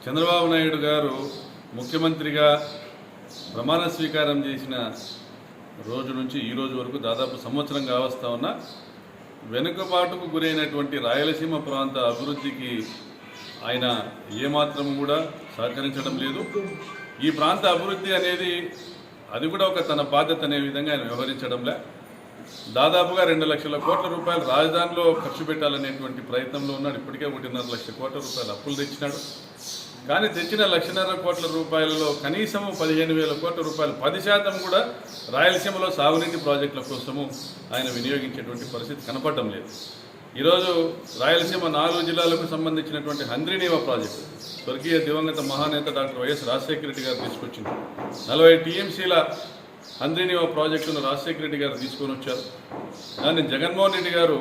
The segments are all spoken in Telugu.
చంద్రబాబు నాయుడు గారు ముఖ్యమంత్రిగా ప్రమాణ స్వీకారం చేసిన రోజు నుంచి ఈ రోజు వరకు దాదాపు సంవత్సరం కావస్తా ఉన్న వెనుకబాటుకు గురైనటువంటి రాయలసీమ ప్రాంత అభివృద్ధికి ఆయన ఏమాత్రం కూడా సహకరించడం లేదు. ఈ ప్రాంత అభివృద్ధి అనేది అది కూడా ఒక తన బాధ్యత అనే విధంగా ఆయన వ్యవహరించడంలే. దాదాపుగా 2 లక్షల కోట్ల రూపాయలు రాజధానిలో ఖర్చు పెట్టాలనేటువంటి ప్రయత్నంలో ఉన్నాడు. ఇప్పటికే 1.5 లక్షల కోట్ల రూపాయలు అప్పులు తెచ్చినాడు. కానీ తెచ్చిన 1,50,000 కోట్ల రూపాయలలో కనీసం 15,000 కోట్ల రూపాయలు 10% కూడా రాయలసీమలో సాగునీటి ప్రాజెక్టుల కోసము ఆయన వినియోగించేటువంటి పరిస్థితి కనపడడం లేదు. ఈరోజు రాయలసీమ 4 జిల్లాలకు సంబంధించినటువంటి హంద్రీనీవా ప్రాజెక్టు స్వర్గీయ దివంగత మహానేత డాక్టర్ వైఎస్ రాజశేఖర రెడ్డి గారు తీసుకొచ్చింది. 40 టీఎంసీల హంద్రీనీవా ప్రాజెక్టును రాజశేఖర రెడ్డి గారు తీసుకొని వచ్చారు. దాన్ని జగన్మోహన్ రెడ్డి గారు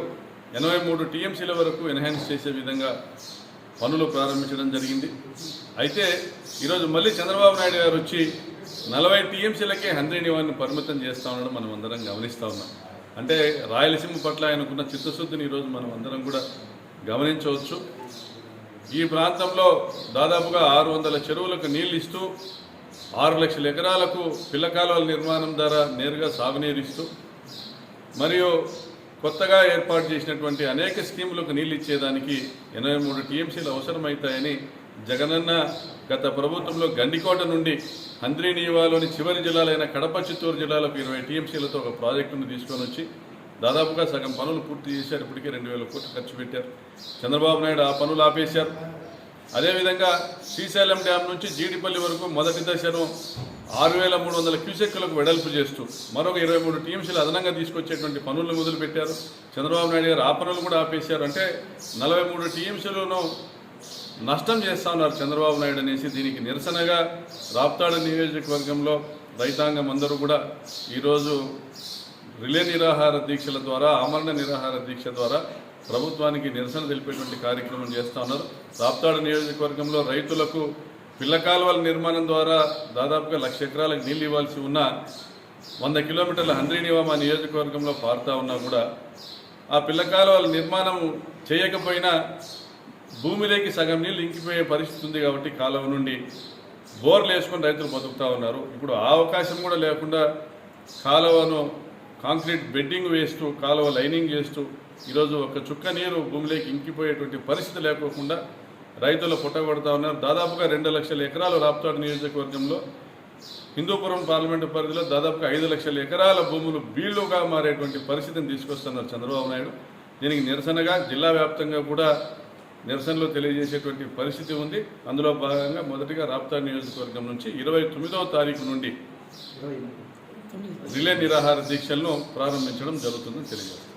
83 టీఎంసీల వరకు ఎన్హాన్స్ చేసే విధంగా పనులు ప్రారంభించడం జరిగింది. అయితే ఈరోజు మళ్ళీ చంద్రబాబు నాయుడు గారు వచ్చి 40 టీఎంసీలకే హంద్రీనీవాన్ని పరిమితం చేస్తూ ఉండడం మనం అందరం గమనిస్తూ ఉన్నాం. అంటే రాయలసీమ పట్ల ఆయనకున్న చిత్తశుద్ధిని ఈరోజు మనం అందరం కూడా గమనించవచ్చు. ఈ ప్రాంతంలో దాదాపుగా 600 చెరువులకు నీళ్లు ఇస్తూ 6 లక్షల ఎకరాలకు పిల్ల కాలువల నిర్మాణం ద్వారా నేరుగా సాగునీరు ఇస్తూ మరియు కొత్తగా ఏర్పాటు చేసినటువంటి అనేక స్కీములకు నీళ్ళు ఇచ్చేదానికి 83 టీఎంసీలు అవసరమవుతాయని జగనన్న గత ప్రభుత్వంలో గండికోట నుండి హంద్రీనీవాలోని చివరి జిల్లాలైన కడప, చిత్తూరు జిల్లాలకు 20 టీఎంసీలతో ఒక ప్రాజెక్టును తీసుకొని వచ్చి దాదాపుగా సగం పనులు పూర్తి చేశారు. ఇప్పటికే 2,000 కోట్లు ఖర్చు పెట్టారు. చంద్రబాబు నాయుడు ఆ పనులు ఆపేశారు. అదేవిధంగా శ్రీశైలం డ్యాం నుంచి జీడిపల్లి వరకు మొదటి దశను 6,300 క్యూసెక్కులకు వెడల్పు చేస్తూ మరొక 23 టీఎంసీలు అదనంగా తీసుకొచ్చేటువంటి పనులను మొదలుపెట్టారు. చంద్రబాబు నాయుడు గారు ఆ పనులు కూడా ఆపేశారు. అంటే 43 టీఎంసీలను నష్టం చేస్తా ఉన్నారు చంద్రబాబు నాయుడు అనేసి దీనికి నిరసనగా రాప్తాడు నియోజకవర్గంలో రైతాంగం అందరూ కూడా ఈరోజు రిలే నిరాహార దీక్షల ద్వారా, ఆమరణ నిరాహార దీక్ష ద్వారా ప్రభుత్వానికి నిరసన తెలిపేటువంటి కార్యక్రమం చేస్తూ ఉన్నారు. రాప్తాడు నియోజకవర్గంలో రైతులకు పిల్ల కాలువల నిర్మాణం ద్వారా దాదాపుగా 1,00,000 ఎకరాలకు నీళ్ళు ఇవ్వాల్సి ఉన్న 100 కిలోమీటర్ల హంద్రీనీవా మా నియోజకవర్గంలో పారుతూ ఉన్నా కూడా ఆ పిల్ల కాలువల నిర్మాణం చేయకపోయినా భూమిలోకి సగం నీళ్ళు ఇంకిపోయే పరిస్థితి ఉంది. కాబట్టి కాలువ నుండి బోర్లు వేసుకొని రైతులు బతుకుతూ ఉన్నారు. ఇప్పుడు ఆ అవకాశం కూడా లేకుండా కాలువను కాంక్రీట్ బెడ్డింగ్ వేస్తూ కాలువ లైనింగ్ చేస్తూ ఈరోజు ఒక చుక్క నీరు భూమిలోకి ఇంకిపోయేటువంటి పరిస్థితి లేకోకుండా రైతులు పుట్టగొడతా ఉన్నారు. దాదాపుగా 2 లక్షల ఎకరాలు రాప్తాడు నియోజకవర్గంలో హిందూపురం పార్లమెంటు పరిధిలో దాదాపుగా 5 లక్షల ఎకరాల భూములు బీళ్లుగా మారేటువంటి పరిస్థితిని తీసుకొస్తున్నారు చంద్రబాబు నాయుడు. దీనికి నిరసనగా జిల్లా వ్యాప్తంగా కూడా నిరసనలు తెలియజేసేటువంటి పరిస్థితి ఉంది. అందులో భాగంగా మొదటిగా రాప్తాడు నియోజకవర్గం నుంచి 29వ తారీఖు నుండి రిలే నిరాహార దీక్షలను ప్రారంభించడం జరుగుతుందని తెలియజేస్తారు.